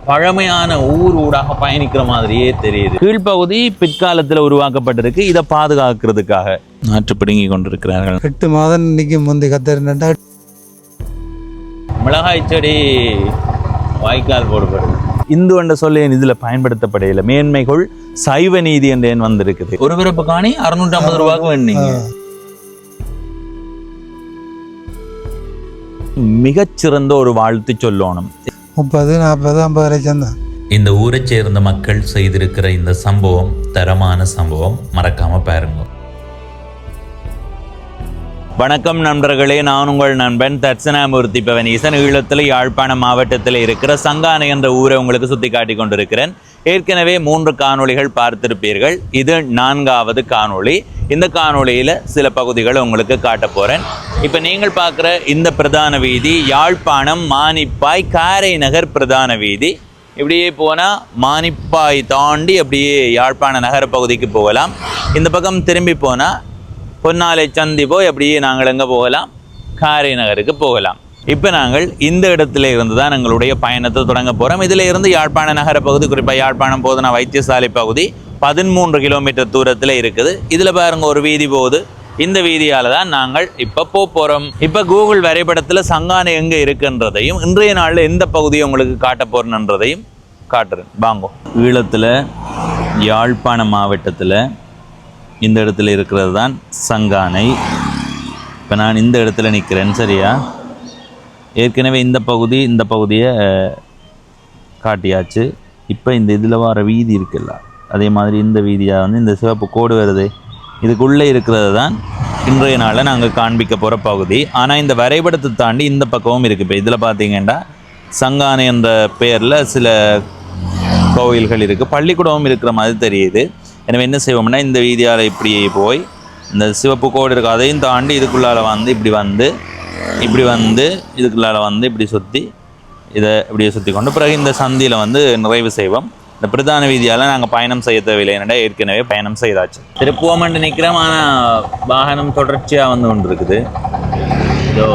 பழமையான ஊடாக பயணிக்கிற மாதிரியே தெரியுது. கீழ்ப்பகுதி பிற்காலத்தில் உருவாக்கப்பட்டிருக்கு. இதை பாதுகாக்கிறதுக்காக நாற்று பிடுங்கி கொண்டிருக்கிறார்கள். 8 மாதம் இன்னைக்கு முந்தி கத்தறினா மிளகாய் செடி வாய்க்கால் போடப்படுது. இந்து என்ற சொல்ல இதுல பயன்படுத்தப்படையில மேன்மைகள் சைவ நீதி என்று வந்திருக்குது. ஒரு பிறப்பு காணி 650 ரூபாய்க்கு வேணுங்க. மிகச்சிறந்த ஒரு வாழ்த்து சொல்லணும். 30, 40, 50 வரைக்கும் தான். இந்த ஊரை சேர்ந்த மக்கள் செய்திருக்கிற இந்த சம்பவம் தரமான சம்பவம், மறக்காம பாருங்க. வணக்கம் நண்பர்களே, நான் உங்கள் நண்பன் தட்சணாமூர்த்தி பவனீசன். ஈழத்தில் யாழ்ப்பாணம் மாவட்டத்தில் இருக்கிற சங்கானை என்ற ஊரை உங்களுக்கு சுட்டி காட்டி கொண்டிருக்கிறேன். ஏற்கனவே 3 காணொளிகள் பார்த்திருப்பீர்கள். இது 4வது காணொளி. இந்த காணொளியில் சில பகுதிகளை உங்களுக்கு காட்ட போகிறேன். இப்போ நீங்கள் பார்க்குற இந்த பிரதான வீதி யாழ்ப்பாணம் மானிப்பாய் காரை நகர் பிரதான வீதி. இப்படியே போனால் மானிப்பாய் தாண்டி அப்படியே யாழ்ப்பாண நகர பகுதிக்கு போகலாம். இந்த பக்கம் திரும்பி போனால் பொன்னாலை சந்தி போய் அப்படியே நாங்கள் எங்கே போகலாம், காரை நகருக்கு போகலாம். இப்போ நாங்கள் இந்த இடத்துல இருந்து தான் எங்களுடைய பயணத்தை தொடங்க போகிறோம். இதில் இருந்து யாழ்ப்பாண நகர பகுதி, குறிப்பாக யாழ்ப்பாணம் போதுனா வைத்தியசாலை பகுதி 13 கிலோமீட்டர் தூரத்தில் இருக்குது. இதில் பாருங்க ஒரு வீதி போகுது. இந்த வீதியால் தான் நாங்கள் இப்போ போகிறோம். இப்போ கூகுள் வரைபடத்தில் சங்கானை எங்கே இருக்குன்றதையும் இன்றைய நாளில் எந்த பகுதியை உங்களுக்கு காட்ட போகிறேன்றதையும் காட்டுறேன். வாங்கோ. ஈழத்தில் யாழ்ப்பாண மாவட்டத்தில் இந்த இடத்துல இருக்கிறது தான் சங்கானை. இப்போ நான் இந்த இடத்துல நிற்கிறேன், சரியா? ஏற்கனவே இந்த பகுதியை காட்டியாச்சு. இப்போ இந்த இதில் வர வீதி இருக்குல்ல, அதே மாதிரி இந்த வீதியாக வந்து இந்த சிவப்பு கோடு வருது, இதுக்குள்ளே இருக்கிறது தான் இன்றைய நாளில் நாங்கள் காண்பிக்க போகிற பகுதி. ஆனால் இந்த வரைபடத்தை தாண்டி இந்த பக்கமும் இருக்குது. இப்போ இதில் பார்த்தீங்கன்னா சங்கானை என்ற பெயரில் சில கோவில்கள் இருக்குது, பள்ளிக்கூடமும் இருக்கிற மாதிரி தெரியுது. எனவே என்ன செய்வோம்னா இந்த வீதியால் இப்படியே போய் இந்த சிவப்பு கோடு இருக்குது அதையும் தாண்டி இதுக்குள்ளால் வந்து இப்படி வந்து இதுக்குள்ளால் வந்து இப்படி சுற்றி இதை இப்படியே சுற்றி கொண்டு பிறகு இந்த சந்தியில் வந்து நிறைவு செய்வோம். இந்த பிரதான வீதியால் நாங்கள் பயணம் செய்ய தேவையில்லை, என்னடா ஏற்கனவே பயணம் செய்தாச்சு. திருப்புவமண்டு நிற்கிறோம். ஆனால் வாகனம் தொடர்ச்சியாக வந்து கொண்டு இருக்குது. இதோ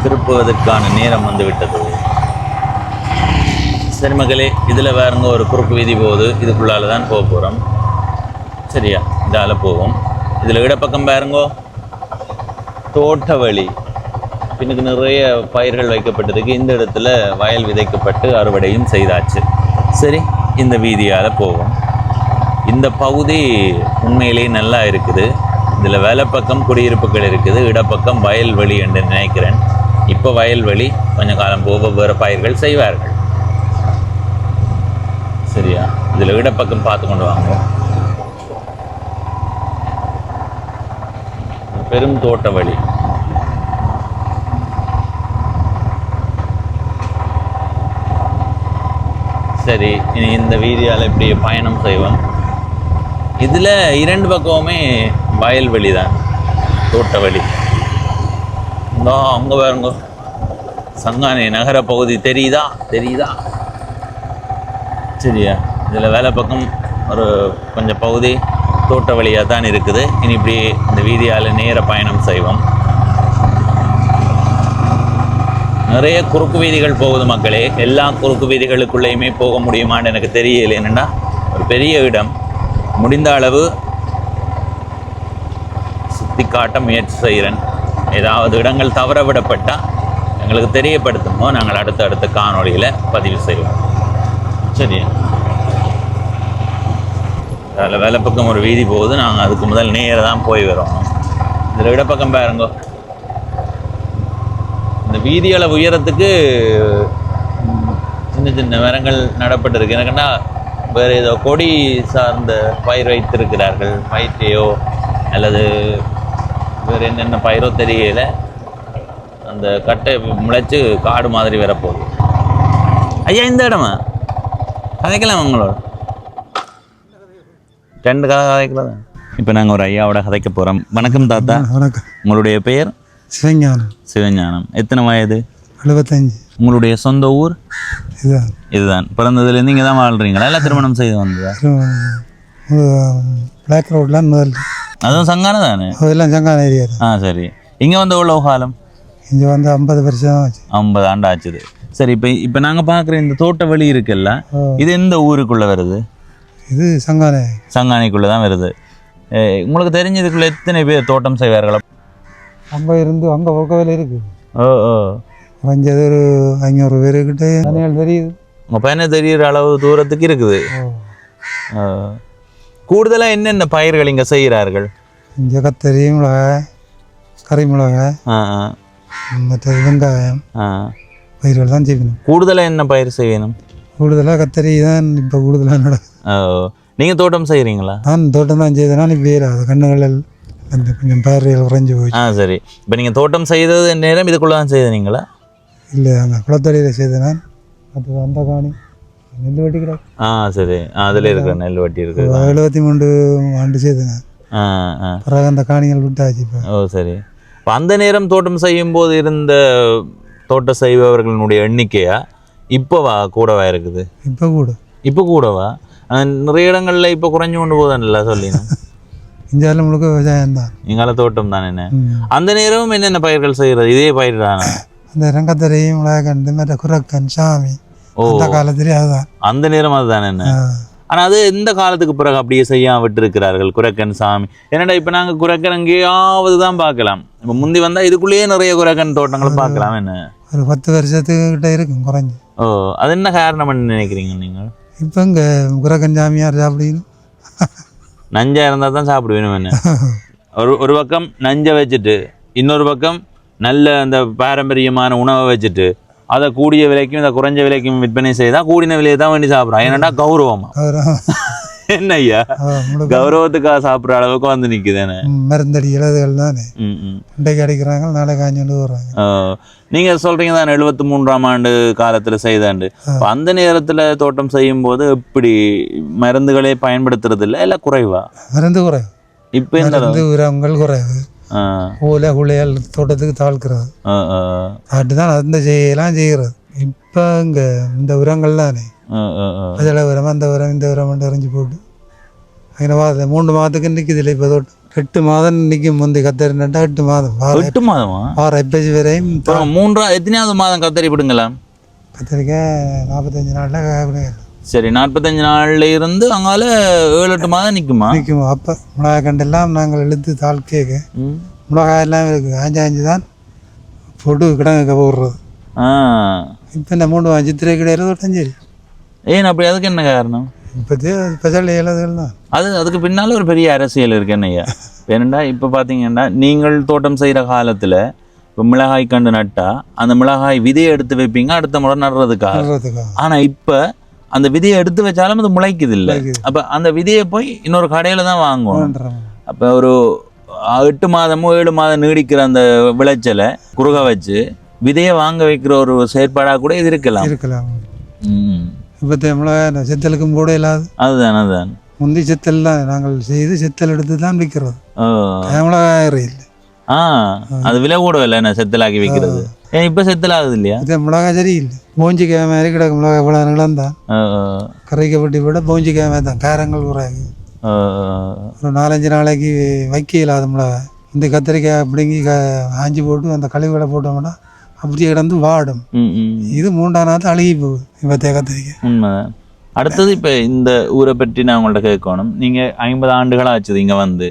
திருப்புவதற்கான நேரம் வந்து விட்டது. சரி மகளே, இதில் வேறுங்க ஒரு குறுக்கு வீதி போகுது, இதுக்குள்ளால் தான் போக போகிறோம், சரியா? இதால் போவோம். இதில் இடப்பக்கம் பாருங்கோ தோட்ட வழி. பின்னுக்கு நிறைய பயிர்கள் வைக்கப்பட்டதுக்கு இந்த இடத்துல வயல் விதைக்கப்பட்டு அறுவடையும் செய்தாச்சு. சரி, இந்த வீதியால் போவோம். இந்த பகுதி உண்மையிலேயே நல்லா இருக்குது. இதில் வலப்பக்கம் குடியிருப்புகள் இருக்குது, இடப்பக்கம் வயல்வெளி என்று நினைக்கிறேன். இப்போ வயல்வெளி, கொஞ்சம் காலம் போக வேறு பயிர்கள் செய்வார்கள், சரியா? இதில் இடப்பக்கம் பார்த்து கொண்டு வாங்க. பெரும் தோட்ட வழி. சரி, இனி இந்த வீதியால் இப்படி பயணம் செய்வோம். இதில் 2 பக்கமுமே வயல்வெளி தான், தோட்ட வழி. இந்தோ அங்கே பாருங்க சங்கானை நகர பகுதி தெரியுதா? சரியா? இதில் வேலை பக்கம் ஒரு கொஞ்சம் பகுதி தோட்ட வழியாக தான் இருக்குது. இனி இப்படி இந்த வீதியால் நேர பயணம் செய்வோம். நிறைய குறுக்கு வீதிகள் போகுது மக்களே. எல்லா குறுக்கு வீதிகளுக்குள்ளேயுமே போக முடியுமான்னு எனக்கு தெரியல. என்னென்னா ஒரு பெரிய இடம், முடிந்த அளவு சுற்றி காட்ட முயற்சி செய்கிறேன். ஏதாவது இடங்கள் தவற விடப்பட்டால் எங்களுக்கு தெரியப்படுத்துமோ, நாங்கள் அடுத்த காணொளியில் பதிவு செய்வோம், சரியா? அதில் வேலை பக்கம் ஒரு வீதி போகுது, நாங்கள் அதுக்கு முதல் நேராக தான் போய் வரோம். இதில் இடப்பக்கம் பாருங்க. இந்த வீதியால் உயரத்துக்கு சின்ன சின்ன மரங்கள் நடப்பட்டிருக்கு. எனக்குன்னா வேறு ஏதோ கொடி சார்ந்த பயிர் வைத்திருக்கிறார்கள், பயிற்றையோ அல்லது வேறு என்னென்ன பயிரோ தெரியல. அந்த கட்டை முளைச்சி காடு மாதிரி வரப்போகுது. ஐயா, இந்த இடமா கதைக்கலாம் உங்களோட 2 கதைக்கலாம். இப்போ நாங்கள் ஒரு ஐயாவோட கதைக்க போகிறோம். வணக்கம் தாத்தா. வணக்கம். உங்களுடைய பெயர்? சிவஞானம். எத்தனை வயது? 75. உங்களுடைய சொந்த ஊர் இதுதான்? பிறந்ததுலேருந்து இங்கே தான் வாழ்கிறீங்களா, இல்லை திருமணம் செய்து வந்ததா? பிளாக் ரோட்லாம் முதல். அதுவும் சங்கானை தானே? அதெல்லாம் சங்கான ஏரியா. சரி. இங்கே வந்து எவ்வளோ காலம்? இங்கே வந்து 50 வருஷம் ஆச்சு. 50 ஆண்டு ஆச்சுது. சரி, இப்போ நாங்கள் பார்க்குற இந்த தோட்ட வழி இருக்குல்ல, இது எந்த ஊருக்குள்ளே வருது? இது சங்கானை. சங்கானைக்குள்ளே தான் வருது. உங்களுக்கு தெரிஞ்சதுக்குள்ள எத்தனை பேர் தோட்டம் செய்வார்களா? அங்கே இருந்து அங்கே ஒர்க்கவேல இருக்குது. ஓ ஓ, குறைஞ்சது ஒரு 500 பேருக்கிட்ட தனியால் தெரியுது. உங்கள் பையனை தெரிகிற அளவு தூரத்துக்கு இருக்குது. கூடுதலாக என்னென்ன பயிர்கள் இங்கே செய்கிறார்கள்? இங்கே கத்தரி, மிளகாய், கறி மிளகாய், மற்றது வெங்காயம் பயிர்கள் தான் செய்யணும். கூடுதலாக என்ன பயிர் செய்யணும்? கூடுதலாக கத்தரி தான் இப்போ கூடுதலாக நடக்குது. நீங்கள் தோட்டம் செய்கிறீங்களா? நான் தோட்டம் தான் செய்தேன். நான் இப்போ அது கண்ணுகள் அந்த கொஞ்சம் பார்வைகள் குறைஞ்சி போச்சு. சரி, இப்போ நீங்கள் தோட்டம் செய்தது நேரம் இதுக்குள்ளே தான் செய்தீங்களா? இல்லை, அங்கே குளத்தடியில் செய்தேன் நான். அது அந்த காணி நெல் வெட்டி கிடக்கு. சரி, அதில் இருக்கிற நெல் வெட்டி இருக்கு. 73 ஆண்டு செய்தேன். பிறகு அந்த காணிகள் விட்டாச்சு இப்போ. ஓ சரி. இப்போ அந்த நேரம் தோட்டம் செய்யும் போது இருந்த தோட்ட செய்பவர்களுடைய எண்ணிக்கையா இப்போவா கூடவா இருக்குது? இப்போ கூடவா? நிறைய இடங்கள்ல இப்போ குறைஞ்சு கொண்டு போதான்ல சொல்லினேன். இந்தியாவில் முழுக்க விவசாயம் தான். எங்கால தோட்டம் தான். என்ன அந்த நேரமும் என்னென்ன பயிர்கள் செய்கிறது? இதே பயிர் தானே? அந்த ரங்கத்தரையும் உலகண்டு மற்ற குரக்கன் சாமி அந்த காலத்திலே அதுதான். அந்த நேரம் அதுதான். என்ன ஆனால் அது எந்த காலத்துக்கு பிறகு அப்படியே செய்யாம விட்டுருக்கிறார்கள் குரக்கன் சாமி? என்னடா இப்போ நாங்கள் குரக்கன் எங்கேயாவது தான் பார்க்கலாம். இப்போ முந்தி வந்தால் இதுக்குள்ளேயே நிறைய குரக்கன் தோட்டங்களும் பார்க்கலாம். என்ன ஒரு 10 வருஷத்துக்கிட்ட இருக்கும் குறைஞ்சி. அது என்ன காரணம்னு நினைக்கிறீங்க நீங்கள்? இப்போ இங்கே குரக்கன் சாமியார் சாப்பிடணும். நஞ்சா இருந்தால் தான் சாப்பிடுவேணும். என்ன ஒரு பக்கம் நஞ்சை வச்சுட்டு இன்னொரு பக்கம் நல்ல அந்த பாரம்பரியமான உணவை வச்சுட்டு அதை கூடிய விலைக்கும் இந்த குறைஞ்ச விலைக்கும் விற்பனை செய்தால் கூடின விலையை தான் வேண்டி சாப்பிட்றான். ஏன்னாடா கௌரவமா? என்ன ஐயா, கௌரவத்துக்காக சாப்பிட்ற அளவுக்கு வந்து நிற்குதானே? மருந்தடி இலதுகள் தானே இன்றைக்கு அடிக்கிறாங்க, நாளை காஞ்சுட்டு வர்றாங்க. நீங்கள் சொல்கிறீங்க தான் 73ஆம் ஆண்டு காலத்தில் செய்தாண்டு. அந்த நேரத்தில் தோட்டம் செய்யும் போது எப்படி மருந்துகளே பயன்படுத்துறது இல்லை, இல்லை குறைவா? மருந்து குறைவு. இப்போ இந்த உரங்கள் குறைவு. குளையால் தோட்டத்துக்கு தாழ்க்கிறது அதுதான் அந்த செய்யலாம் செய்கிறது. இப்போ இங்கே இந்த உரங்கள் தானே அதில் உரம் அந்த உரம் இந்த உரம் எறிஞ்சு போட்டு அங்கே 3 மாதத்துக்கு நிற்குது இல்லை. இப்போ தோட்டம் 8 மாதம் நிற்கும். முந்தி கத்தரி நட்டா 8 மாதம். 8 மாதமா? எப்போச்சு வரையும் 3 எத்தனையாவது மாதம் கத்தரி விடுங்களா? கத்தரிக்காய் 45 நாளில். சரி, 45 நாள்ல இருந்து அங்கால 7-8 மாதம் நிற்குமா? நிற்கும். அப்போ மிளகாய் கண்டெல்லாம் நாங்கள் இழுத்து தாள் கேட்க மிளகாய் எல்லாம் இருக்குது. 5 தான் போட்டு கிடங்க போடுறது. இப்போ இந்த 3 சித்திரை கிடையாது தோட்டம். ஏன் அப்படி? அதுக்கு என்ன காரணம்? இப்போதே ஸ்பெஷல் இலதுகள் தான். அதுக்கு பின்னால் ஒரு பெரிய அரசியல் இருக்கு என்னையா. ஏனண்டா இப்போ பார்த்தீங்கன்னா நீங்கள் தோட்டம் செய்கிற காலத்தில் இப்போ மிளகாய் கண்டு நட்டா அந்த மிளகாய் விதையை எடுத்து வைப்பீங்க அடுத்த முறை நடுறதுக்காக. ஆனால் இப்போ அந்த விதையை எடுத்து வச்சாலும் அது முளைக்குது இல்லை. அப்போ அந்த விதையை போய் இன்னொரு கடையில் தான் வாங்குவோம். அப்போ ஒரு 8 மாதமோ 7 மாதம் நீடிக்கிற அந்த விளைச்சலை குறுக வச்சு விதையை வாங்க வைக்கிற ஒரு செயற்பாடாக கூட இது இருக்கலாம். இப்போ மிளகாய் செத்தலுக்கும் கூட இல்லாது. அதுதான் முந்தி செத்தல் தான் நாங்கள் செய்து செத்தல் எடுத்து தான் விற்கிறது. மிளகாய் இல்லை. அது விலை கூட இல்லை. என்ன செத்தலாக்கி வைக்கிறது? ஏன் இப்போ செத்தல் ஆகுது இல்லையா? இதே மிளகாய் சரி இல்லை. போஞ்சிக்காய் மாதிரி கிடக்கு மிளகாய். இவ்வளோ நிலம் தான் கரைக்கப்பட்டி விட போஞ்சிக்காய் மாதிரி தான். காரங்கள் குறையாது. ஒரு 4-5 நாளைக்கு வைக்க இல்லாத மிளகாய். இந்த கத்திரிக்காய் அப்படிங்கி ஆஞ்சி போட்டு அந்த கழிவுகளை போட்டோம்னா அப்படியே கிடந்து வாடும். இது 3ஆம் நாள் அழுகி போகுது. இப்போ கத்திரிக்காய் உண்மைதான். அடுத்தது இப்போ இந்த ஊரை பற்றி நான் உங்கள்கிட்ட கேட்கணும். நீங்கள் 50 ஆண்டுகள் ஆச்சுது இங்கே வந்து.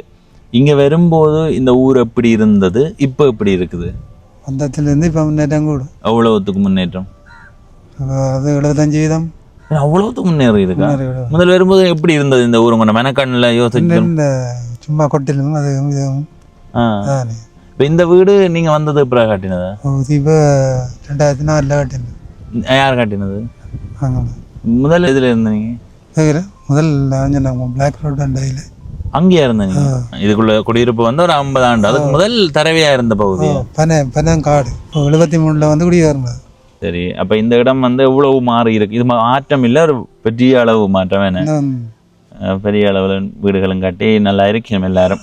இங்கே வரும்போது இந்த ஊர் எப்படி இருந்தது, இப்போ எப்படி இருக்குது? வந்தத்துலேருந்து இப்போ முன்னேற்றம் கூட. அவ்வளவுத்துக்கு முன்னேற்றம்? அது 75%. அவ்வளவுத்துக்கு முன்னேறி இருக்கா? முதல் வரும்போது எப்படி இருந்தது இந்த ஊர்? உங்க மனக்கண்ணில் யோசிச்சு சும்மா கொட்டிலும் அது இப்போ இந்த வீடு நீங்கள் வந்தது பிறகு கட்டினதா? இப்போ 2004 கட்டினது. யார் கட்டினது? முதல் இதில் இருந்தீங்க? முதல் பிளாக் ரோட் அண்டையில் அங்கேயா இருந்தீங்க? இதுக்குள்ள குடியிருப்பு வந்து ஒரு 50 ஆண்டு. அதுக்கு முதல் தரவையா இருந்த பகுதி காடு. 73 வந்து குடியிருந்தது. சரி, அப்ப இந்த இடம் வந்து எவ்வளவு மாறி இருக்கு? இது மாற்றம் இல்லை, ஒரு பெரிய அளவு மாற்றம். என்ன பெரிய அளவுல வீடுகளும் கட்டி நல்லா இருக்கணும் எல்லாரும்.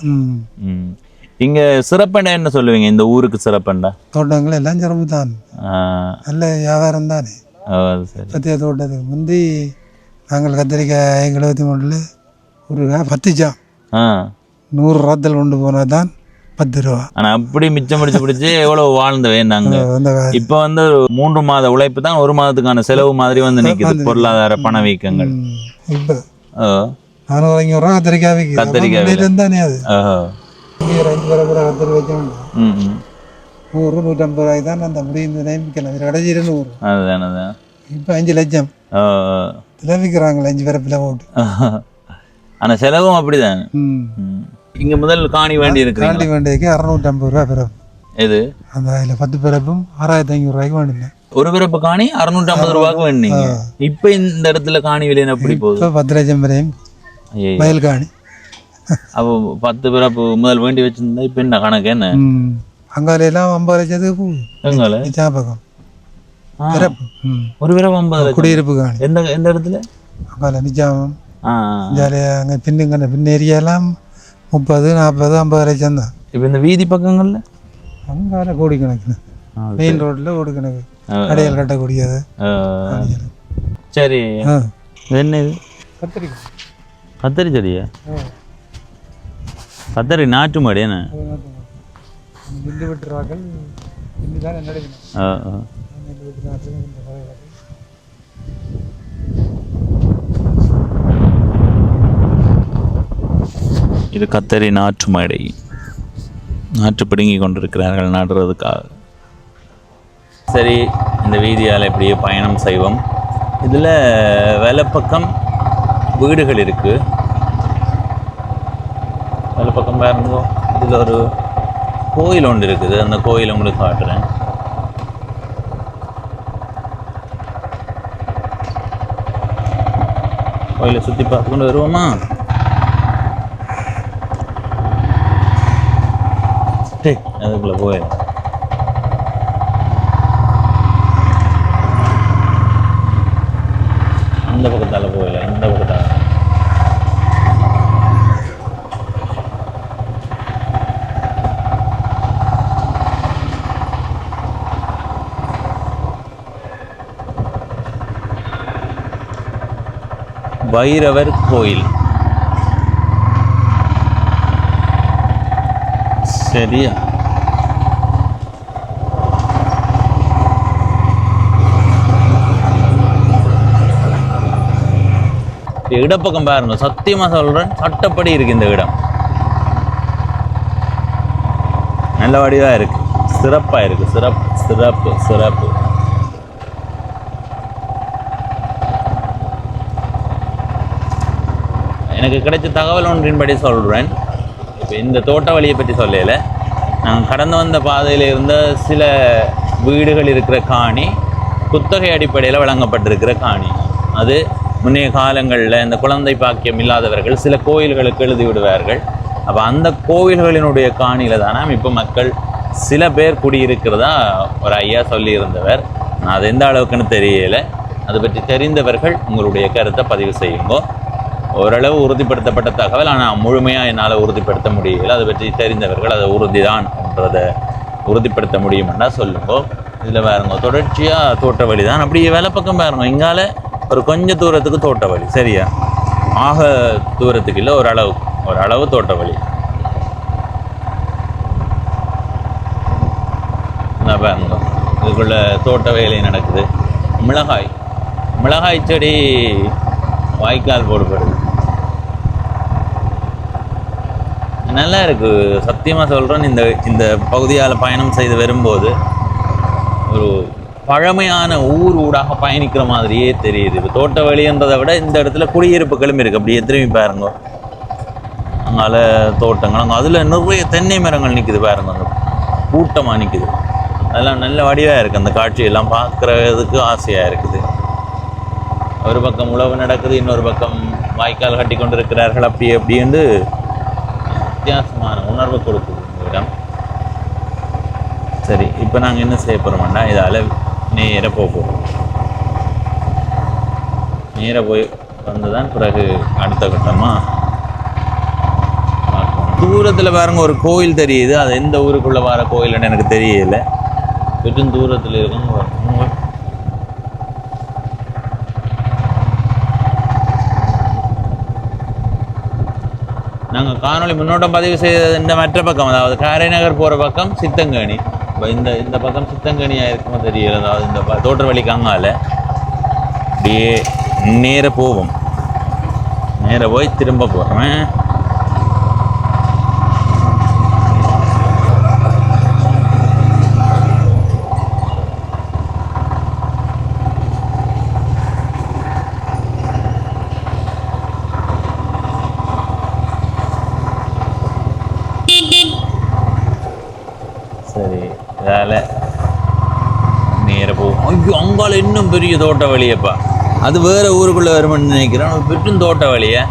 இங்க சிறப்பண்டா என்ன சொல்லுவீங்க? இந்த ஊருக்கு சிறப்பண்டா? தோட்டங்கள் எல்லாம் சிறப்பு தான். நல்ல வியாபாரம் தானே. சரி, தோட்டத்துக்கு முந்தி நாங்கள் கத்திரிக்காய் 73 ஒரு 10 100 ராத்தல் கொண்டு போனால் தான் 10 ரூபா. ஆனா அப்படி மிச்சம் பிடிச்சு எவ்வளவு வாழ்ந்தவே நாங்க. இப்ப வந்து 3 மாத உழைப்பு தான் 1 மாதத்துக்கான செலவு மாதிரி வந்து நிக்குது பொருளாதார பணவீக்கங்கள். இப்போ 400 ரூபா கத்திரிக்காய் தானே அது. 5 பேரை கத்திரி வச்சோம் 100 150 ரூபாய்க்கு தான் அந்த முடிந்த நேமிக்கலாம். கடைசி 200. அதுதான் இப்போ 5 லட்சம் விற்கிறாங்களே 5 பேரை போட்டு. ஆனா செலவும் அப்படிதான். இங்க முதல் காணி வேண்டி இருக்கு. காணி வேண்டியதுக்கு 650 ரூபா பிறப்பு. எது அந்த அதில் 10 பிறப்பும் 6500 ரூபாய்க்கு வேண்டினேன். ஒரு பிறப்பு காணி 650 ரூபாய்க்கு வேண்டிங்க. இப்ப இந்த இடத்துல காணி விலை எப்படி போகுது? 10 லட்சம் வரையும் வயல் காணி. அப்போ 10 பிறப்பு முதல் வேண்டி வச்சிருந்தா இப்ப என்ன கணக்கு என்ன? அங்கால எல்லாம் 50 லட்சத்துக்கு போகுது. எங்கால பக்கம் பிறப்பு ஒரு பிறப்பு 50 குடியிருப்பு காணி. எந்த இடத்துல? அங்கால நிஜாமம் ஜாலியாக அங்கே பின் ஏரியாலாம் 30 40 50 லட்சம் தான். இப்போ இந்த வீதி பக்கங்கள்ல அங்கால கோடி கணக்கு. மெயின் ரோட்டில் கோடி கணக்கு கடைகள் கட்டக்கூடியது. சரி என்ன இது? கத்திரிக்காய். கத்தரி செடியா? கத்தரி நாட்டு மாடி என்ன? நெல் வெட்டுறாக்கள் தான் நெல் வெட்டு. இது கத்தரி நாற்று மேடை. நாற்று பிடுங்கி கொண்டிருக்கிறார்கள் நடுறதுக்காக. சரி, இந்த வீதியால் இப்படியே பயணம் செய்வோம். இதில் வலப்பக்கம் வீடுகள் இருக்குது. வலப்பக்கம் பாருங்க, இதில் ஒரு கோயில் ஒன்று இருக்குது. அந்த கோயில் உங்களுக்கு காட்டுறேன். கோயிலை சுற்றி பார்த்து கொண்டு வருவோமா? அதுக்குள்ள போயிடும். அந்த பக்கத்தால போயில, இந்த பக்கத்தால. பைரவர் கோயில். சரியா? இடப்பக்கம் பாருங்க, சத்தியமா சொல்றேன், சட்டப்படி இருக்கு இந்த இடம். நல்ல வடிவா இருக்கு, சிறப்பா இருக்கு. சிறப்பு சிறப்பு சிறப்பு. எனக்கு கிடைச்ச தகவல் ஒன்றின்படி சொல்றேன். இப்போ இந்த தோட்ட வழியை பற்றி சொல்லல, நாங்கள் கடந்து வந்த பாதையில் இருந்த சில வீடுகள் இருக்கிற காணி குத்தகை அடிப்படையில் வழங்கப்பட்டிருக்கிற காணி. அது முன்னைய காலங்களில் இந்த குழந்தை பாக்கியம் இல்லாதவர்கள் சில கோயில்களுக்கு எழுதி விடுவார்கள். அப்போ அந்த கோவில்களினுடைய காணியில் தானே இப்போ மக்கள் சில பேர் குடியிருக்கிறதா ஒரு ஐயா சொல்லியிருந்தவர். நான் அது எந்த அளவுக்குன்னு தெரியலை. அதை பற்றி தெரிந்தவர்கள் உங்களுடைய கருத்தை பதிவு செய்யுங்க. ஓரளவு உறுதிப்படுத்தப்பட்ட தகவல், ஆனால் முழுமையாக என்னால் உறுதிப்படுத்த முடியலை. அதை பற்றி தெரிந்தவர்கள் அதை உறுதிதான் என்றதை உறுதிப்படுத்த முடியுமென்னா சொல்லுங்க. இதில் பாருங்க, தொடர்ச்சியாக தோட்ட வழி தான். அப்படியே வேலை பக்கம் பாருங்க, இங்கால ஒரு கொஞ்சம் தூரத்துக்கு தோட்ட வழி. சரியா? ஆக தூரத்துக்கு இல்லை, ஓரளவு தோட்ட வழி. பாருங்க, இதுக்குள்ள தோட்ட வேலை நடக்குது. மிளகாய் செடி வாய்க்கால் போடுபடுது. நல்லா இருக்கு, சத்தியமாக சொல்கிறேன். இந்த பகுதியால் பயணம் செய்து வரும்போது ஒரு பழமையான ஊடாக பயணிக்கிற மாதிரியே தெரியுது. இப்போ தோட்ட வழின்றதை விட இந்த இடத்துல குடியிருப்புகளும் இருக்குது. அப்படியே திரும்பி பாருங்க, அங்கால தோட்டங்கள், அங்கே அதில் நிறைய தென்னை மரங்கள் நிற்குது பாருங்க, அங்கே கூட்டமாக நிற்குது. அதெல்லாம் நல்ல வடிவாக இருக்குது. அந்த காட்சியெல்லாம் பார்க்குறதுக்கு ஆசையாக இருக்குது. ஒரு பக்கம் உழவு நடக்குது, இன்னொரு பக்கம் வாய்க்கால் கட்டி கொண்டு இருக்கிறார்கள். அப்படியே வித்தியாசமான உணர்வு கொடுக்குது இந்த இடம். சரி, இப்போ நாங்கள் என்ன செய்ய போகிறோம்னா, இதால் நேராக போகிறோம். நேராக போய் வந்து தான் பிறகு அடுத்த கட்டமாக பார்க்கணும். தூரத்தில் பாருங்க ஒரு கோயில் தெரியுது. அது எந்த ஊருக்குள்ளே வர கோயில்னு எனக்கு தெரியலை. வெறும் தூரத்தில் இருக்கும். நாங்கள் நாங்கள் காணொளி முன்னோட்டம் பதிவு செய்தது இந்த மற்ற பக்கம், அதாவது காரைநகர் போகிற பக்கம் சித்தங்கேணி. இப்போ இந்த பக்கம் சித்தங்கேணியாக இருக்குமோ தெரியல, அதாவது இந்த தோற்ற வழிக்கு அங்கால அப்படியே நேர போவோம், நேர போய் திரும்ப போகிறோம். சரி, இதால் நேர போவோம். ஐயோ, அங்கால இன்னும் பெரிய தோட்ட வழியப்பா, அது வேற ஊருக்குள்ளே வருமானு நினைக்கிறேன். பெரும் தோட்ட வழிய.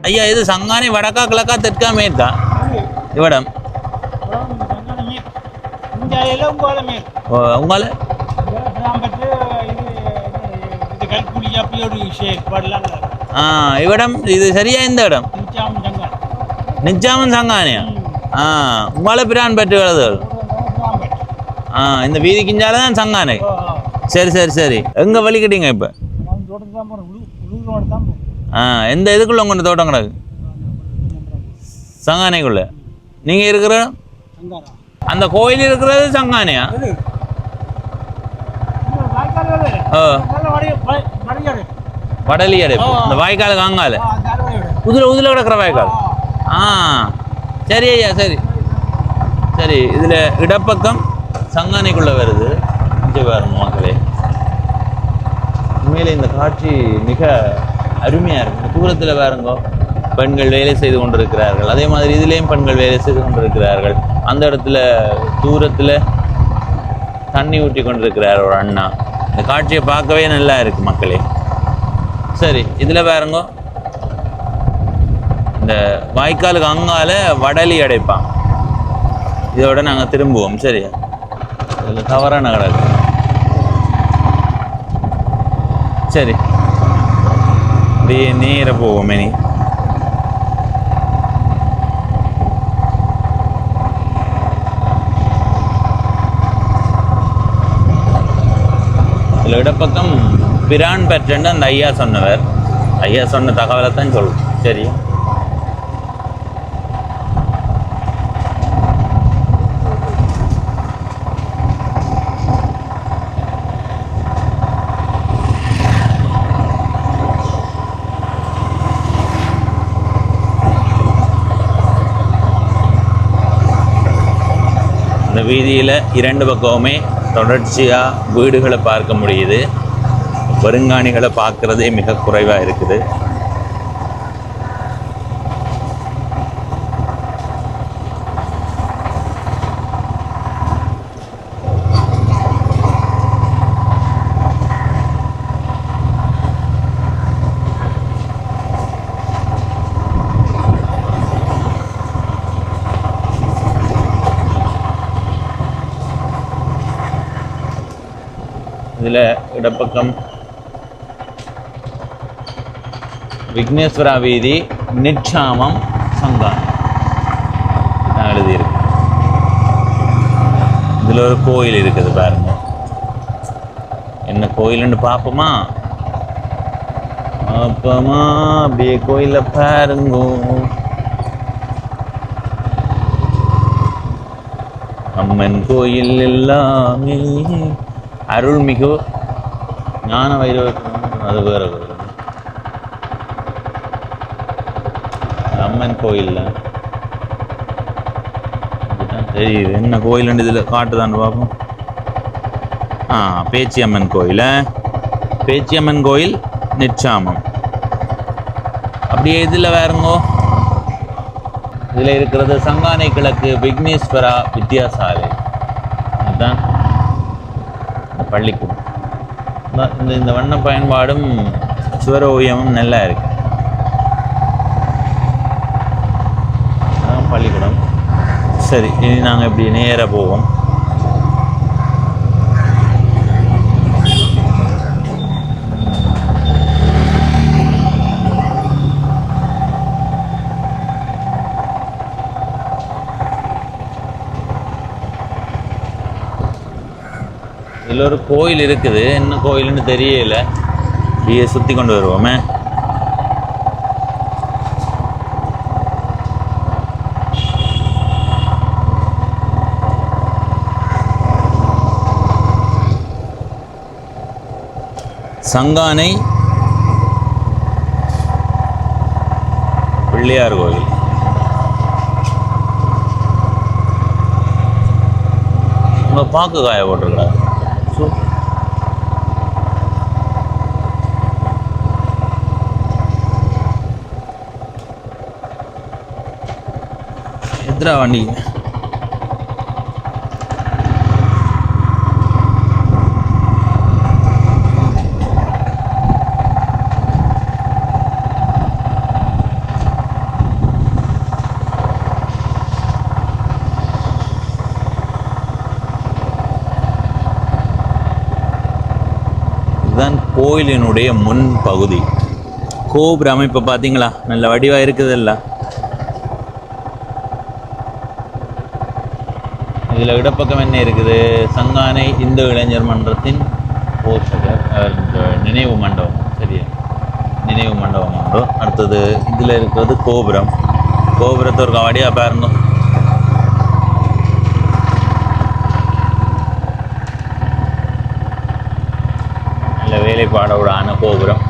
ஐயா, இது சங்கானி வடக்கா கிழக்கா தெற்கா மேற்கா இவ்விடம்? உங்கால இவ்விடம் இது சரியா? இந்த இடம் நிச்சாமன் சங்கானியா? உங்களை பிரான் பெற்று எழுதுகள். இந்த வீதி கிஞ்சால தான் சங்கானை. சரி சரி சரி. எங்கே வலிக்கிட்டீங்க இப்போ? எந்த இதுக்குள்ள உங்கள் தோட்டம் கிடக்கு? சங்கானைக்குள்ள. நீங்கள் இருக்கிற அந்த கோயில் இருக்கிறது சங்கானையா? வடலியாடு. இந்த வாய்க்காலுக்கு அங்கால உதில் கிடக்கிற வாய்க்கால். சரி ஐயா, சரி சரி. இதில் இடப்பக்கம் சங்கானைக்குள்ளே வருது. இங்கே பாருங்க மக்களே, உண்மையிலே இந்த காட்சி மிக அருமையாக இருக்கும். தூரத்தில் பாருங்க, பெண்கள் வேலை செய்து கொண்டிருக்கிறார்கள். அதே மாதிரி இதுலேயும் பெண்கள் வேலை செய்து கொண்டிருக்கிறார்கள். அந்த இடத்துல தூரத்தில் தண்ணி ஊற்றி கொண்டிருக்கிறார் ஒரு அண்ணா. இந்த காட்சியை பார்க்கவே நல்லா இருக்கு மக்களே. சரி, இதில் பாருங்க, இந்த வாய்க்காலுக்கு அங்கால வடலி அடைப்பான். இதோட நாங்கள் திரும்புவோம். சரியா? இதில் தவறான கிடக்கு. சரி, அப்படியே நேர போவோம். இனி இதில் இடப்பக்கம் பிரான் பெற்றன்னு அந்த ஐயா சொன்னவர். ஐயா சொன்ன தகவலை தான் சொல்லுவோம். சரி, இந்த வீதியில் இரண்டு பக்கமுமே தொடர்ச்சியாக வீடுகளை பார்க்க முடியுது. பெருங்காணிகளை பார்க்குறதே மிக குறைவாக இருக்குது. இதில் இடப்பக்கம் விக்னேஸ்வரா வீதி, நிட்சாமம், சங்கானை நான் எழுதியிருக்கு. இதில் ஒரு கோயில் இருக்குது பாருங்க. என்ன கோயில்னு பார்ப்போமா? அப்படியே கோயிலை பாருங்க. அம்மன் கோயில் எல்லாமே அருள்மிகு ஞான வைரவர். அது வேற அம்மன் கோயில் தெரியுது. என்ன கோயில் இதில் காட்டுதான் பார்ப்போம். பேச்சியம்மன் கோயில். பேச்சியம்மன் கோயில், நிட்சாமம். அப்படியே இதில் வேறுங்கோ, இதில் இருக்கிறது சங்கானை கிழக்கு விக்னேஸ்வரா வித்யாசாலை. அதுதான் பள்ளிக்கூடம். இந்த வண்ண பயன்பாடும் சுவர ஓவியமும் நல்லா இருக்கு. பள்ளிக்கூடம். சரி, இனி நாங்கள் இப்படி நேராக போவோம். இதில் ஒரு கோயில் இருக்குது, என்ன கோயில்னு தெரியல. அப்படியே சுற்றி கொண்டு வருவோமே. சங்கானை பிள்ளையார் கோயில். உங்க பாக்கு காய போட்டிருக்கிறார். எத்தனை வண்டி இதுதான் கோயிலினுடைய முன் பகுதி. கோபுர அமைப்பு பார்த்தீங்களா, நல்ல வடிவாக இருக்குதுல்ல. இதில் இடப்பக்கம் என்ன இருக்குது, சங்கானை இந்து இளைஞர் மன்றத்தின் போஷகர் நினைவு மண்டபம். சரியா, நினைவு மண்டபம் உண்டு. அடுத்தது இதில் இருக்கிறது கோபுரம். கோபுரத்தை ஒரு வடியாக பாருங்க. நல்ல வேலைப்பாடோடான கோபுரம்,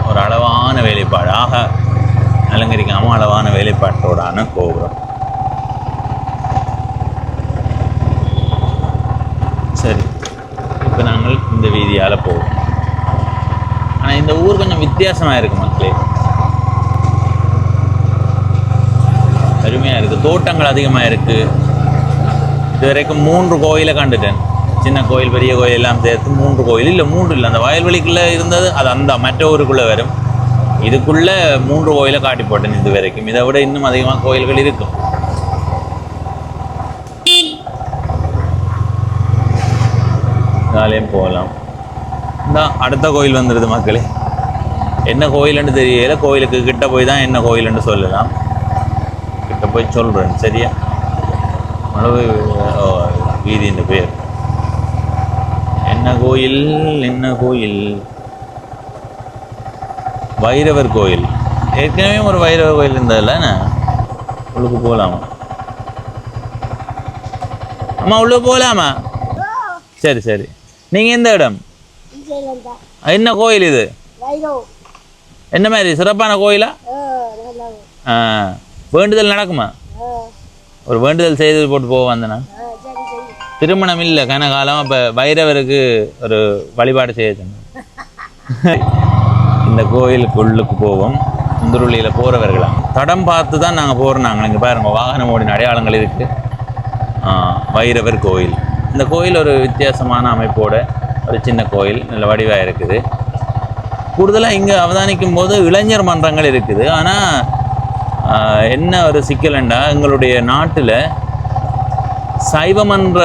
ஒரு அளவான வேலைப்பாடு, ஆக அலங்கரிக்காமல் அளவான வேலைப்பாட்டோடான கோபுரம். சரி, இப்போ நாங்கள் இந்த வீதியால் போவோம். ஆனால் இந்த ஊர் கொஞ்சம் வித்தியாசமாக இருக்குது மக்களே, அருமையாக இருக்குது. தோட்டங்கள் அதிகமாக இருக்குது. இது வரைக்கும் 3 கோயிலை கண்டுட்டேன். சின்ன கோயில் பெரிய கோயில் எல்லாம் சேர்த்து 3 கோயில், இல்லை 3 இல்லை, அந்த வயல்வெளிக்குள்ளே இருந்தது அது அந்த மற்ற ஊருக்குள்ளே வரும். இதுக்குள்ளே 3 கோயிலை காட்டி போட்டேன் இது வரைக்கும். இதை விட இன்னும் அதிகமாக கோயில்கள் இருக்கும். நாளையும் போகலாம். இந்த அடுத்த கோயில் வந்துடுது மக்களே. என்ன கோயிலுன்னு தெரியல, கோயிலுக்கு கிட்ட போய் தான் என்ன கோயிலுன்னு சொல்லலாம். கிட்ட போய் சொல்கிறேன். சரியா, அளவு வீதியின் பேர் என்ன கோயில், என்ன கோயில், வைரவர் கோயில். ஏற்கனவே ஒரு வைரவர் கோயில் இருந்ததில்ல, உள்ளுக்கு போகலாமா? அம்மா உள்ளுக்கு போகலாமா? சரி சரி. நீங்கள் எந்த இடம், என்ன கோயில் இது, என்ன மாதிரி சிறப்பான கோயிலா? வேண்டுதல் நடக்குமா? ஒரு வேண்டுதல் செய்து போட்டு போக வந்தேனா. திருமணம் இல்லை கனகாலம், அப்போ வைரவருக்கு ஒரு வழிபாடு செய்ய சொன்னேன். இந்த கோயிலுக்கு உள்ளுக்கு போவோம். முந்துருளியில் போகிறவர்களாம் தடம் பார்த்து தான் நாங்கள் போகிறோம். நாங்கள் இங்கே பாருங்க, வாகனம் ஓடின அடையாளங்கள் இருக்குது. வைரவர் கோயில். இந்த கோயில் ஒரு வித்தியாசமான அமைப்போட ஒரு சின்ன கோயில், நல்ல வடிவாக இருக்குது. கூடுதலாக இங்கே அவதானிக்கும் போது இளைஞர் மன்றங்கள் இருக்குது. ஆனால் என்ன ஒரு சிக்கலண்டா, எங்களுடைய நாட்டில் சைவம் என்ற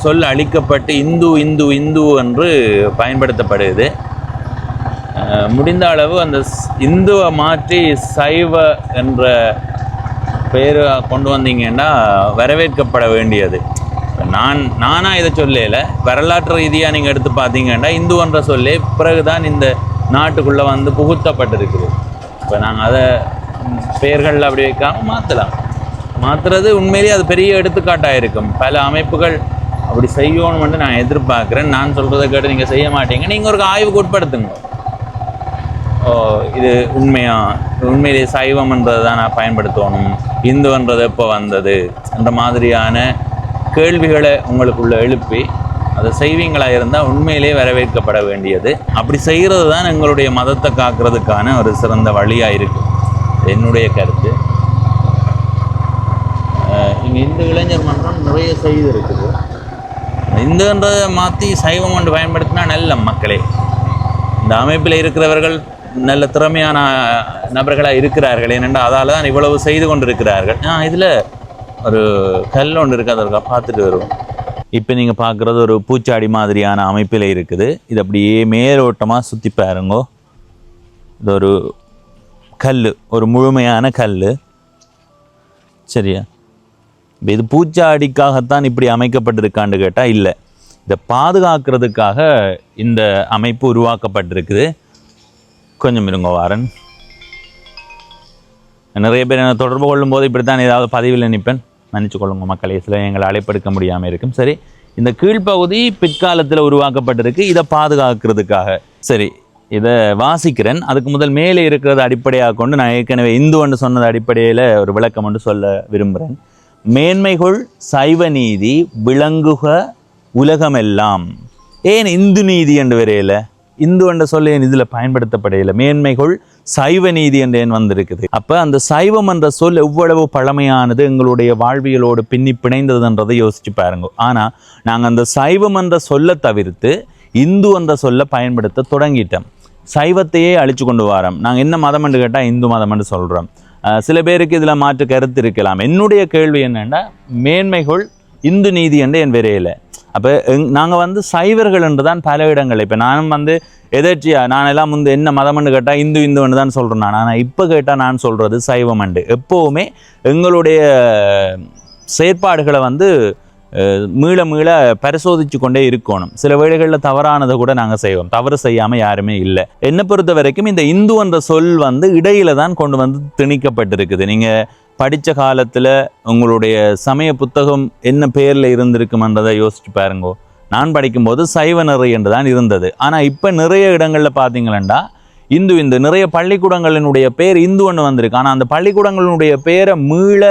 சொல் அளிக்கப்பட்டு இந்து இந்து இந்து என்று பயன்படுத்தப்படுது. முடிந்த அளவு அந்த இந்துவை மாற்றி சைவ என்ற பெயரை கொண்டு வந்தீங்கன்னா வரவேற்கப்பட வேண்டியது. நானாக இதை சொல்லல, வரலாற்று ரீதியாக நீங்கள் எடுத்து பார்த்தீங்கன்னா இந்து என்ற சொல்லே பிறகுதான் இந்த நாட்டுக்குள்ளே வந்து புகுத்தப்பட்டிருக்குது. இப்போ நாங்கள் அதை பெயர்கள் அப்படி வைக்காமல் மாற்றலாம். மாற்றுறது உண்மையிலேயே அது பெரிய எடுத்துக்காட்டாக இருக்கும். பல அமைப்புகள் அப்படி செய்யணும்னு நான் எதிர்பார்க்குறேன். நான் சொல்கிறத கேட்டு நீங்கள் செய்ய மாட்டீங்க. நீங்கள் ஒரு ஆய்வுக்கு உட்படுத்துங்க. இது உண்மையிலேயே சைவம்ன்றது தான் நான் பயன்படுத்தணும், இந்துன்றது எப்போ வந்தது என்ற மாதிரியான கேள்விகளை உங்களுக்குள்ள எழுப்பி அதை செய்வீங்களாக இருந்தால் உண்மையிலேயே வரவேற்கப்பட வேண்டியது. அப்படி செய்கிறது தான் எங்களுடைய மதத்தை காக்கிறதுக்கான ஒரு சிறந்த வழியாக இருக்குது, என்னுடைய கருத்து. இங்கே இந்து இளைஞர் மன்றம் நிறைய செய்து இருக்குது. இந்துன்றதை மாற்றி சைவம் ஒன்று பயன்படுத்தினா நல்ல மக்களே. இந்த அமைப்பில் இருக்கிறவர்கள் நல்ல திறமையான நபர்களாக இருக்கிறார்கள். ஏனென்றால் அதால் தான் இவ்வளவு செய்து கொண்டு இருக்கிறார்கள். இதில் ஒரு கல் ஒன்று இருக்குது, அதற்காக பார்த்துட்டு வருவோம். இப்போ நீங்கள் பார்க்குறது ஒரு பூச்சாடி மாதிரியான அமைப்பில் இருக்குது. இது அப்படியே மேலோட்டமாக சுற்றி பாருங்கோ. இது ஒரு கல், ஒரு முழுமையான கல். சரியா, இது பூச்சாடிக்காகத்தான் இப்படி அமைக்கப்பட்டிருக்கான்னு கேட்டால் இல்லை. இதை பாதுகாக்கிறதுக்காக இந்த அமைப்பு உருவாக்கப்பட்டிருக்குது. கொஞ்சம் இருங்க வாரன். நிறைய பேர் என்னை தொடர்பு கொள்ளும்போது இப்படித்தான் ஏதாவது பதிவில் நினைப்பேன், மன்னிச்சு கொள்ளுங்க மக்களே, சில எங்களை அழைப்படுத்த முடியாமல் இருக்கும். சரி, இந்த கீழ்ப்பகுதி பிற்காலத்தில் உருவாக்கப்பட்டிருக்கு இதை பாதுகாக்கிறதுக்காக. சரி, இதை வாசிக்கிறேன். அதுக்கு முதல் மேலே இருக்கிறத அடிப்படையாக கொண்டு நான் ஏற்கனவே இந்துன்னு சொன்னது அடிப்படையில் ஒரு விளக்கம் ஒன்று சொல்ல விரும்புகிறேன். மேன்மைகள் சைவ நீதி விளங்குக உலகமெல்லாம். ஏன் இந்து நீதி என்று வரையில, இந்து என்ற சொல்ல ஏன் இதில் பயன்படுத்தப்படையில? மேன்மைகள் சைவ நீதி என்று ஏன் வந்திருக்குது? அப்போ அந்த சைவம் என்ற சொல் எவ்வளவு பழமையானது, எங்களுடைய வாழ்வியலோடு பின்னி பிணைந்ததுன்றதை யோசிச்சு பாருங்க. ஆனால் நாங்கள் அந்த சைவம் என்ற சொல்லை தவிர்த்து இந்து என்ற சொல்லை பயன்படுத்த தொடங்கிட்டோம். சைவத்தையே அழிச்சு கொண்டு வரோம். நாங்கள் என்ன மதம் என்று கேட்டால் இந்து மதம் என்று சொல்கிறோம். சில பேருக்கு இதில் மாற்று கருத்து இருக்கலாம். என்னுடைய கேள்வி என்னென்னா, மேன்மைகள் இந்து நீதி என்று என் வரையில. அப்போ நாங்கள் சைவர்கள் என்று தான் பல இடங்கள். இப்போ நானும் எதர்ச்சியா நான் எல்லாம் என்ன மதம்னு கேட்டால் இந்துன்னு தான் சொல்கிறேன். ஆனால் இப்போ கேட்டால் நான் சொல்கிறது சைவம் அண்டு. எப்போவுமே எங்களுடைய செயற்பாடுகளை மீள மீள பரிசோதித்து கொண்டே இருக்கணும். சில வேளைகளில் தவறானதை கூட நாங்கள் செய்வோம். தவறு செய்யாமல் யாருமே இல்லை. என்னை பொறுத்த வரைக்கும் இந்த இந்து என்ற சொல் இடையில தான் கொண்டு திணிக்கப்பட்டிருக்குது. நீங்கள் படித்த காலத்தில் உங்களுடைய சமய புத்தகம் என்ன பேரில் இருந்திருக்குமன்றதை யோசிச்சு பாருங்கோ. நான் படிக்கும்போது சைவ நெறி என்று தான் இருந்தது. ஆனால் இப்போ நிறைய இடங்களில் பார்த்தீங்களா இந்து நிறைய பள்ளிக்கூடங்களினுடைய பேர் இந்துன்னு வந்திருக்கு. ஆனால் அந்த பள்ளிக்கூடங்களினுடைய பேரை மீள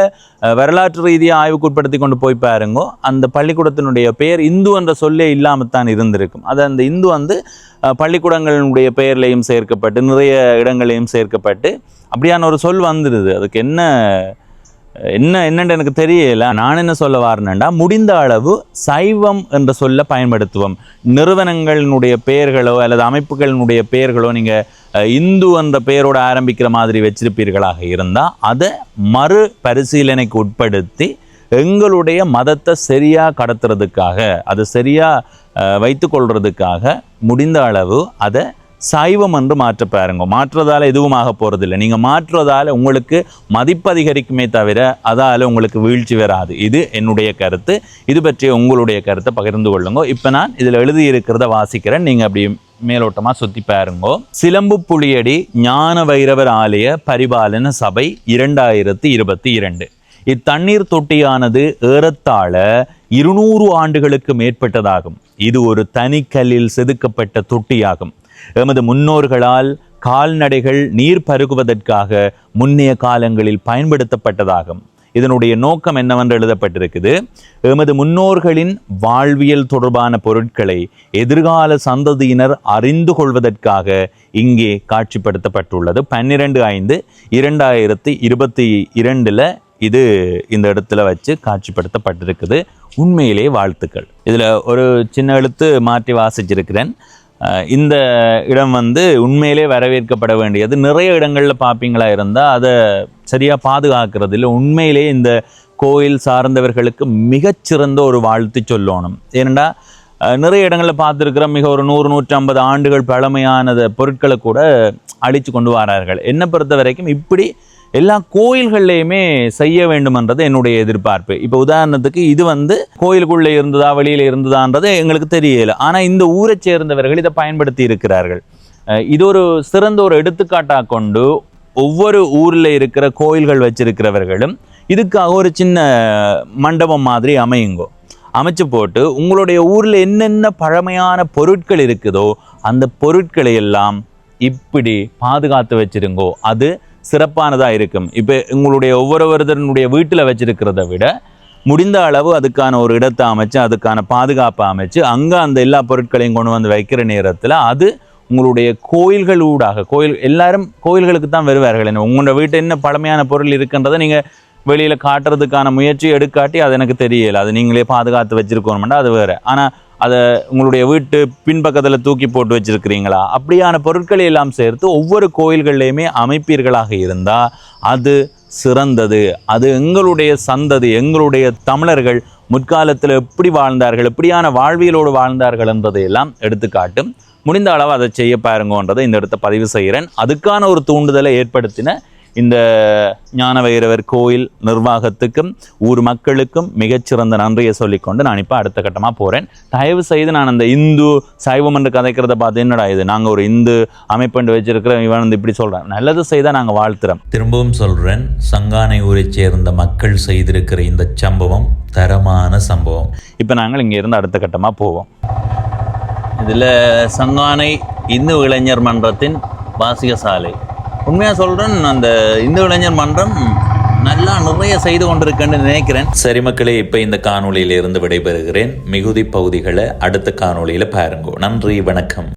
வரலாற்று ரீதியாக ஆய்வுக்குட்படுத்தி கொண்டு போய் பாருங்கோ, அந்த பள்ளிக்கூடத்தினுடைய பேர் இந்து என்ற சொல்லே இல்லாமல் தான் இருந்திருக்கும். அது அந்த இந்து பள்ளிக்கூடங்களினுடைய பெயர்லையும் சேர்க்கப்பட்டு நிறைய இடங்களையும் சேர்க்கப்பட்டு அப்படியான ஒரு சொல் வந்துடுது. அதுக்கு என்னென்னு எனக்கு தெரியல. நான் என்ன சொல்ல வரேன்னா, முடிந்த அளவு சைவம் என்ற சொல்ல பயன்படுத்துவோம். நிறுவனங்களினுடைய பெயர்களோ அல்லது அமைப்புகளினுடைய பெயர்களோ நீங்கள் இந்து என்ற பெயரோடு ஆரம்பிக்கிற மாதிரி வச்சிருப்பீர்களாக இருந்தால் அதை மறு பரிசீலனைக்கு உட்படுத்தி எங்களுடைய மதத்தை சரியாக கடத்துறதுக்காக, அதை சரியாக வைத்து கொள்றதுக்காக முடிந்த அளவு அதை சைவம் என்று மாற்ற பாருங்க. மாற்றுறதால எதுவும் ஆக போகிறதில்லை. நீங்கள் மாற்றுறதால உங்களுக்கு மதிப்பு அதிகரிக்குமே தவிர அதால் உங்களுக்கு வீழ்ச்சி வராது. இது என்னுடைய கருத்து. இது பற்றிய உங்களுடைய கருத்தை பகிர்ந்து கொள்ளுங்க. இப்போ நான் இதில் எழுதியிருக்கிறத வாசிக்கிறேன், நீங்கள் அப்படி மேலோட்டமாக சுற்றி பாருங்கோ. சிலம்பு புளியடி ஞான வைரவர் ஆலய பரிபாலன சபை 2022. இத்தண்ணீர் தொட்டியானது ஏறத்தாழ 200 ஆண்டுகளுக்கு மேற்பட்டதாகும். இது ஒரு தனிக்கல்லில் செதுக்கப்பட்ட தொட்டியாகும். எமது முன்னோர்களால் கால்நடைகள் நீர் பருகுவதற்காக முன்னைய காலங்களில் பயன்படுத்தப்பட்டதாகும். இதனுடைய நோக்கம் என்னவென்று எழுதப்பட்டிருக்குது. எமது முன்னோர்களின் வாழ்வியல் தொடர்பான பொருட்களை எதிர்கால சந்ததியினர் அறிந்து கொள்வதற்காக இங்கே காட்சிப்படுத்தப்பட்டுள்ளது. 12/5/2022 இது இந்த இடத்துல வச்சு காட்சிப்படுத்தப்பட்டிருக்குது. உண்மையிலே வாழ்த்துக்கள். இதில் ஒரு சின்ன எழுத்து மாற்றி வாசிச்சிருக்கிறேன். இந்த இடம் உண்மையிலே வரவேற்கப்பட வேண்டியது. நிறைய இடங்களில் பார்ப்பீங்களா இருந்தால் அதை சரியாக பாதுகாக்கிறது இல்லை. உண்மையிலே இந்த கோயில் சார்ந்தவர்களுக்கு மிகச்சிறந்த ஒரு வாழ்த்து சொல்லணும். ஏனெண்டா நிறைய இடங்களில் பார்த்துருக்கிறோம், மிக ஒரு 100-150 ஆண்டுகள் பழமையான பொருட்களை கூட அழித்து கொண்டு வரார்கள். என்னை பொறுத்த வரைக்கும் இப்படி எல்லா கோயில்கள்லையுமே செய்ய வேண்டும்ன்றது என்னுடைய எதிர்பார்ப்பு. இப்போ உதாரணத்துக்கு இது கோயிலுக்குள்ளே இருந்ததா வெளியில் இருந்ததான்றது எங்களுக்கு தெரியல. ஆனால் இந்த ஊரை சேர்ந்தவர்கள் இதை பயன்படுத்தி இருக்கிறார்கள். இது ஒரு சிறந்த ஒரு எடுத்துக்காட்டாக கொண்டு ஒவ்வொரு ஊரில் இருக்கிற கோயில்கள் வச்சிருக்கிறவர்களும் இதுக்காக ஒரு சின்ன மண்டபம் மாதிரி அமைச்சு போட்டு உங்களுடைய ஊரில் என்னென்ன பழமையான பொருட்கள் இருக்குதோ அந்த பொருட்களை எல்லாம் இப்படி பாதுகாத்து வச்சிருங்கோ. அது சிறப்பானதாக இருக்கும். இப்போ உங்களுடைய ஒவ்வொருவருடைய வீட்டில் வச்சிருக்கிறத விட முடிந்த அளவு அதுக்கான ஒரு இடத்தை அமைச்சு அதுக்கான பாதுகாப்பை அமைச்சு அங்கே அந்த எல்லா பொருட்களையும் கொண்டு வைக்கிற நேரத்தில் அது உங்களுடைய கோயில்கள் ஊடாக எல்லாரும் கோயில்களுக்கு தான் வருவார்கள். உங்களோட வீட்டு என்ன பழமையான பொருள் இருக்குன்றதை நீங்கள் வெளியில் காட்டுறதுக்கான முயற்சி எடுக்காட்டி அது எனக்கு தெரியலை. அது நீங்களே பாதுகாத்து வச்சுருக்கணும்னா அது வேறு. ஆனால் அதை உங்களுடைய வீட்டு பின்பக்கத்தில் தூக்கி போட்டு வச்சுருக்கிறீங்களா? அப்படியான பொருட்களை எல்லாம் சேர்த்து ஒவ்வொரு கோயில்கள்லையுமே அமைப்பீர்களாக இருந்தால் அது சிறந்தது. அது எங்களுடைய சந்ததி, எங்களுடைய தமிழர்கள் முற்காலத்தில் எப்படி வாழ்ந்தார்கள், எப்படியான வாழ்வியலோடு வாழ்ந்தார்கள் என்பதையெல்லாம் எடுத்துக்காட்டும். முடிந்த அளவு அதை செய்ய பாருங்கன்றதை இந்த இடத்த பதிவு செய்கிறேன். அதுக்கான ஒரு தூண்டுதலை ஏற்படுத்தின இந்த ஞானவைரவர் கோயில் நிர்வாகத்துக்கும் ஊர் மக்களுக்கும் மிகச்சிறந்த நன்றியை சொல்லிக்கொண்டு நான் இப்போ அடுத்த கட்டமாக போகிறேன். தயவு செய்து நான் அந்த இந்து சைவம் என்று கதைக்கிறத பார்த்து என்னடா இது, நாங்கள் ஒரு இந்து அமைப்பு வச்சிருக்கிறோம், இவன் வந்து இப்படி சொல்கிறேன். நல்லது செய்தால் நாங்கள் வாழ்த்துறோம். திரும்பவும் சொல்கிறேன், சங்கானை ஊரைச் சேர்ந்த மக்கள் செய்திருக்கிற இந்த சம்பவம் தரமான சம்பவம். இப்போ நாங்கள் இங்கே இருந்து அடுத்த கட்டமாக போவோம். இதில் சங்கானை இந்து இளைஞர் மன்றத்தின் வாசிக சாலை. உண்மையாக சொல்கிறேன், அந்த இந்து இளைஞர் மன்றம் நல்லா நிறைய செய்து கொண்டிருக்குன்னு நினைக்கிறேன். சரி மக்களே, இப்போ இந்த காணொளியிலிருந்து விடைபெறுகிறேன். மிகுதி பகுதிகளை அடுத்த காணொளியில் பாருங்க. நன்றி, வணக்கம்.